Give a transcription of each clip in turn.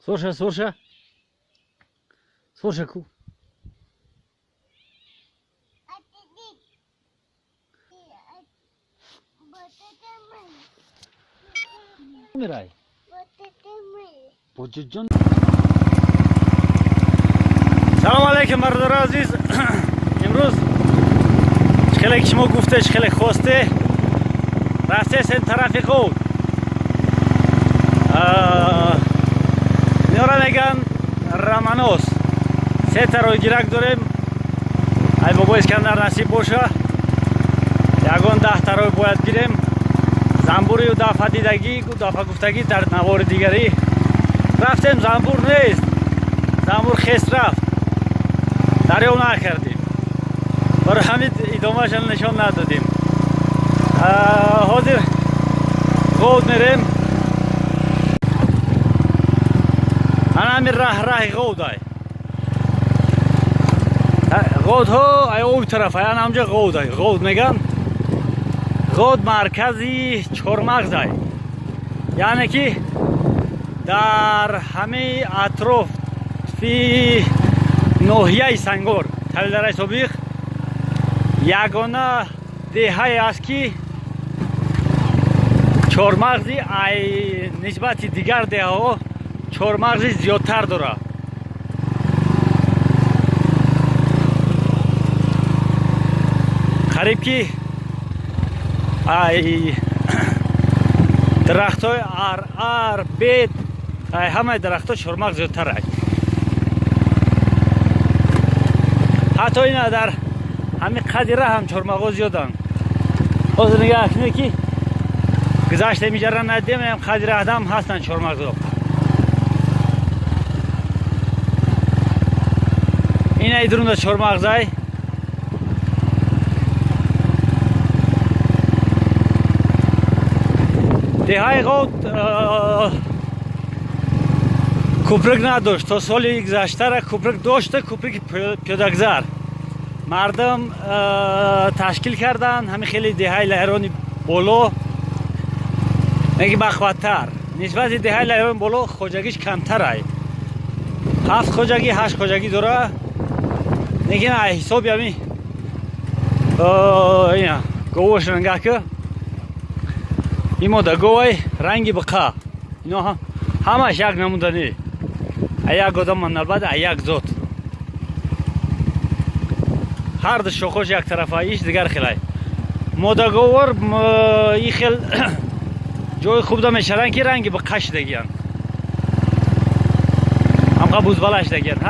Слушай, слушай. Слушай, умирай. Салом алейкум, бардор азиз. Имрӯз чихеле ки шумо гуфте, чихеле хосте. Рафтесен тарафи худ. Инора меган Раманос. Се тарои гирак дорем. Ай бобо Искандар насиб боша. Ягон 10 тарои бояд гирем. Замбурию дафа дидагӣ, дафа гуфтагӣ дар навори дигарӣ. Рафтем, замбур нест. Замбур хест рафт. дарё накардем. Барои ҳамин идомашон нишон надодем. ҳозир ғод мерем. ана ҳамин раҳи ғодай. ғодҳо ай ои тарафай, ана ҳамҷо ғодай. ғод меган. ғод маркази чормағзай. яъне ки дар ҳамаи атрофи ноҳияи Сангор, Таллараи Собиқ ягона деҳае аст ки чормағзи ай нисбати дигар деҳаҳо чормағзи зиёдтар дорад. қариб ки ай дарахтҳои ар, бет, ай ҳамаи дарахтҳо чормағз зиёдтаранд. ҳатто ина дар ҳамин қадира ҳам чормағҳо зиёданд. ҳозир нигаҳ кунед ки гузаште миҷара надидем, қадираҳдам ҳастанд чормағзҳо. ина идурунда чормағзай. деҳаи ғод кӯприк надошт. То соли гузаштара кӯприк дошта, кӯприки пиёдагузар. мардум ташкил карданд. ҳамин хеле деҳаи лайрони боло меги бахваттар. нисбати деҳаи лайрони боло хоҷагиш камтарай. 7 хоҷагӣ, 8 хоҷагӣ дора. лекин ай ҳисоби ҳамин ина говошон нигах ки ин мода говай ранги биқа. ино ҳамаш як намудани. як одам албатта як зот. ҳар ду шохош як тарафа, иш дигар хелай. Модаговор ин хел ҷои хубда мешаванд ки ранги биқа шидагиянд. ҳамқа бузбала шидагиянд.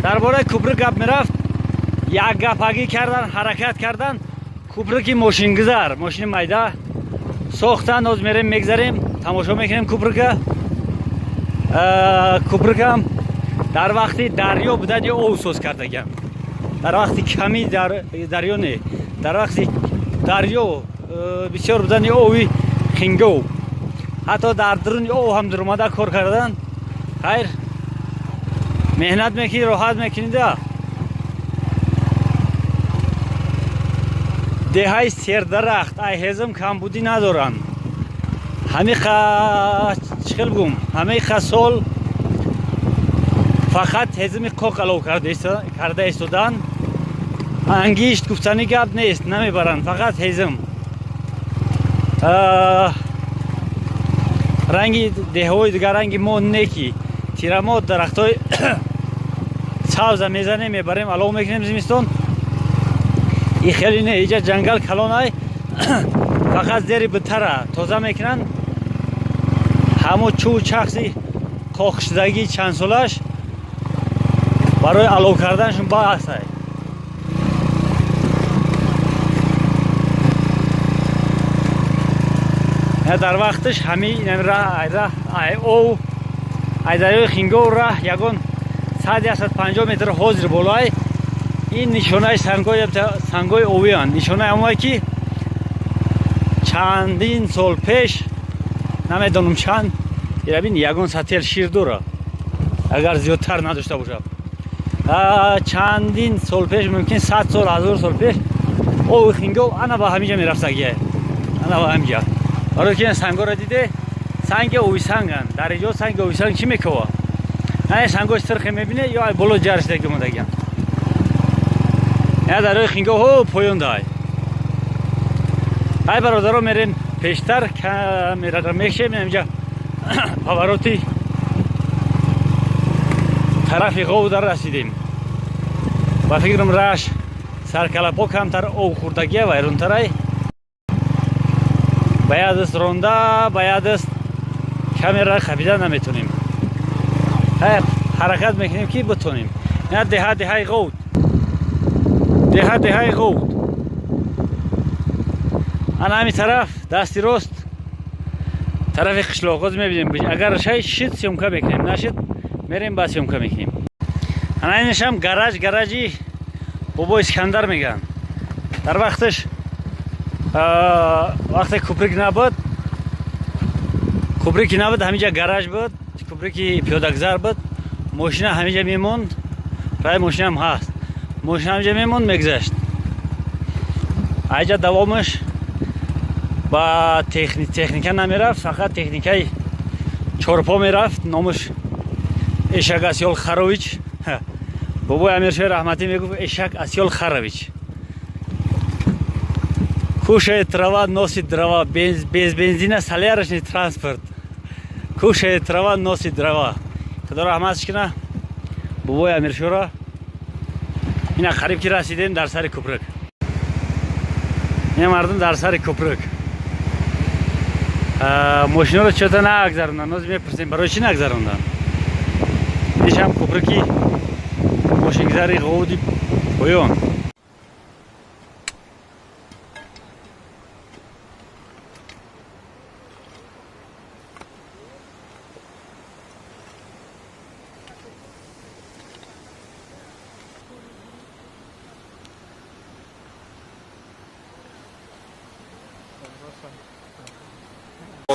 Дар бораи кӯприк гап мерафт. Як гапагӣ кардан, ҳаракат кардан. Кӯприки мошингузар, мошини майда сохтан. ҳозир мерем мегзарем, тамошо мекунем кӯприка. кӯприкам дар вақти дарё будани ов соз кардагиянд. дар вақти ками дарё не, дар вақти дарё бисёр будани ови хингов. ҳатто дар дуруни ов ҳам дуромада кор кардан. хайр меҳнат мекунӣ, роҳат мекунида. деҳаи сердарахт ай ҳезм камбудӣ надоранд. ҳамиқа чихел бигӯм, ҳамиқа сол фақат ҳезми қоқ алов карда истоданд. ангишт гуфтани гап нест, намебаранд, фақат ҳезм. ранги деҳаҳои дигар ранги мо не ки тирамо дарахтҳои сабза мезанем, мебарем, алов мекунем зимистон. ин хеле не, иҷа ҷангал калонай. фақат зери битара тоза мекунанд. ҳамо чӯ чахси қоқшидагии чандсолаш барои алов карданашон баъсай. дар вақташ ҳамин ай ов ай дарёи хингов раҳ ягон 100-150 метр ҳозир болай. ин нишонаи сангои овиянд. нишонаи ҳамое ки чандин сол пеш, намедонам чанд, бин ягон сател шир дора, агар зиёдтар надошта бошад. чандин сол пеш, мумкин 100 сол, 1000 сол пеш ови хингов ана ба ҳамиҷа мерафтагия. ана ба ҳамиҷа. барои ки сангора диде, санги овисанганд. Дар иҷо санги овисанг чӣ мекава? نه سنگوش سرخ میبینه یا بلو جارش دیگه مدگیم یا در روی خینگاه ها پایون دای های برادرها میرین پیشتر که میره میشه اینجا پاوروتی طرف غو در رسیدیم و فکرم راش سرکلپا کمتر او خوردگیه و ایرونترای باید است رونده باید است کمی را خبیده نمیتونیم حرکت میکنیم که بتونیم نه ده غود ده غود انا همین طرف دستی راست طرف قشلاقوز میبینیم اگر شاید شد سیمکه میکنیم نشد میریم با سیمکه میکنیم انا اینش هم گراجی بابا اسکندر میگن در وقتش وقتی کوپریک نبود همینجا گراژ بود کوپریک پیاده‌گذار بود ماشین همینجا میموند رای ماشین هم هست ماشین همینجا میموند میگذشت اینجا دوامش با تکنیکه نمیرفت فقط تکنیکای چورپا میرفت نامش اشک اسیال خرویچ بابا امیرشاه رحمتی میگفت اشک اسیال خرویچ кушает трава, носит дрова, без бензина солярочный транспорт. Кушает трава, носит дрова. Когда рахматшкина, бубой Амиршора, ина қариб ки расидем дар сари кӯприк. Ина мардум дар сари кӯприк. Мошинаро чото нагзарондан, ноз мепурсем барои чӣ нагзарондан? Ишам кӯприки мошингизари ғовуди поён.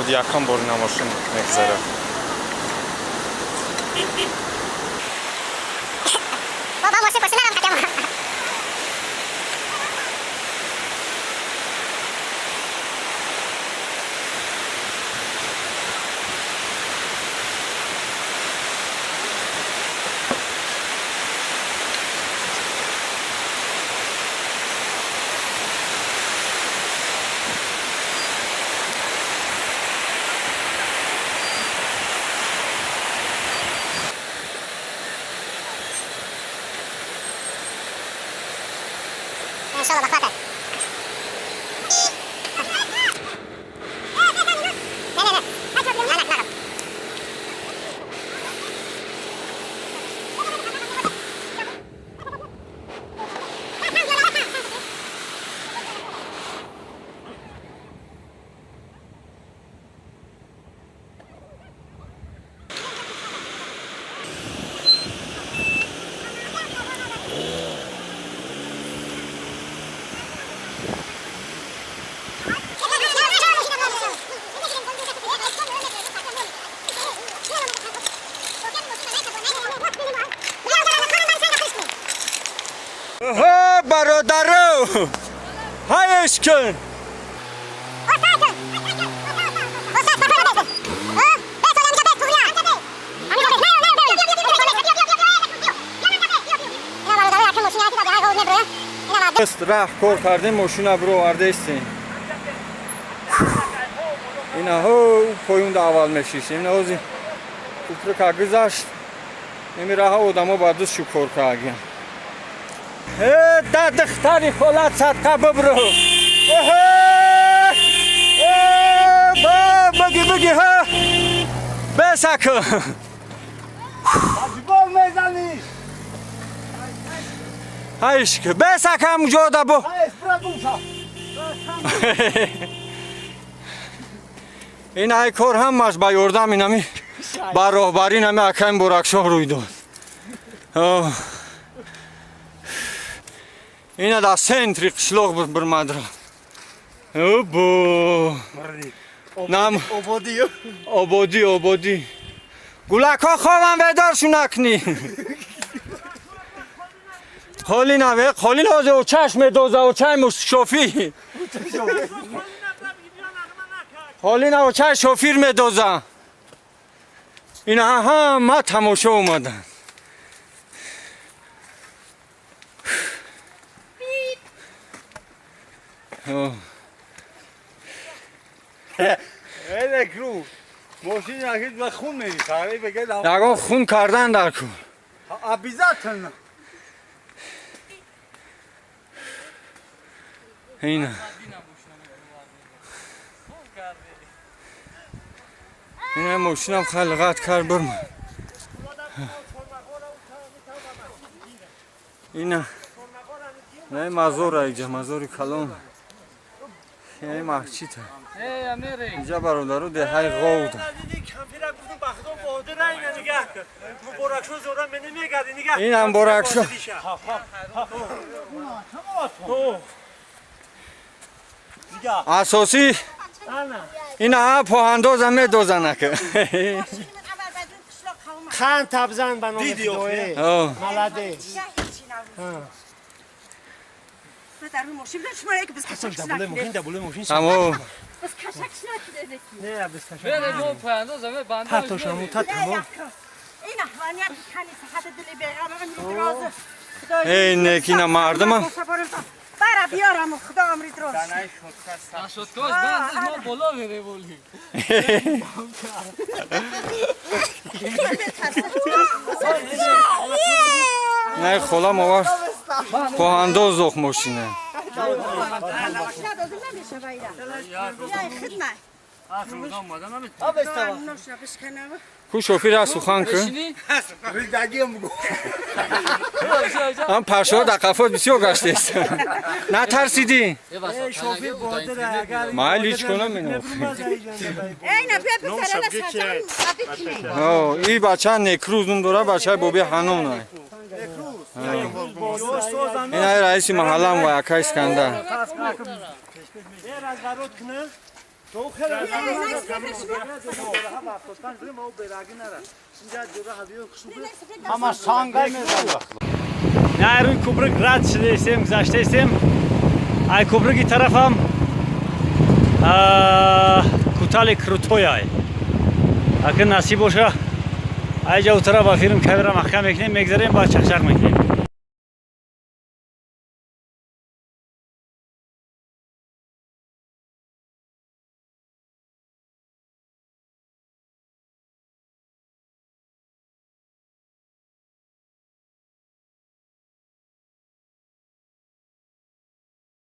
یکم بار نماشین میگذره بابا ماشین پشت نرم خطیم ان شاء الله بخاطر برادرو هایش کن راه کار کردیم ماشین برو آورده استیم اینا ها پایون اول میشیشیم اینا اوزی کوپرک گذشت نمیره ها آدم ها باید شو کار کردیم در دختری خالت صدقه ببرو بگی ها بسکو بال میزنی هایش که بسکم جاده بو این های کار هم ماست با یردم اینمی با راهبری نمی اکیم برکشاه روی داد اینا در سنتری قشلاق برمدره بو نم آبادی گلک ها خواهم ویدارشون اکنی خالی نوه خالی نازه و چشم دوزه و چشم شافی خالی نوه چشم شافیر می دوزه اینا همه تماشا اومدن. الکرو ماشین یکی و خون میریخه بگه نگاه خون کردن در کن. آبیزاتن اینا اینا ماشینم خلقت کرد برم. اینا نه مزار اینجا مزار کلان. یعنی مسجد اینجا برادرو ده های غود. این هم برکشو. اساسی اینا پاهنداز هم میدوزن که. خان تابزن بنامه فدوه ملاده در اون ماشین بودن شما که بس کشکش نکنه اما بس کشکش نکنه نه بس کشکش بله ما پانداز همه بانداز تا شما تا تمام این احوانیت کنی صحت دلی بیغم امری درازه این نکینا مردم هم برا بیارم خدا امری دراز شد کاش بانداز ما بالا میره بولی نه خلا موار پاهنداز زخ ماشینه. ماشین دازم نمیشه بایرا یا خدمت نوشنا بشکنم کو شوفیر از سخن که هم پرشا در قفات بسیار گشته است. نه ترسیدی؟ شوفیر بوده اگر محل هیچ کنم اینو. اینا بیا بسرال سجن ای بچه نکروز اون دوره بچه بابی حنون های این های رئیس محله هم و یکه اسکنده از ورود کنه تو خیلی همه سانگای میزنه نه روی کوبرگ رد شده ایستیم گذشته ایستیم. ای کوبرگی طرف هم کوتال کروتوی های اگه نصیب باشه اینجا او طرف با فیلم کامera محکم میکنیم میگذاریم با چخچخ میکنیم.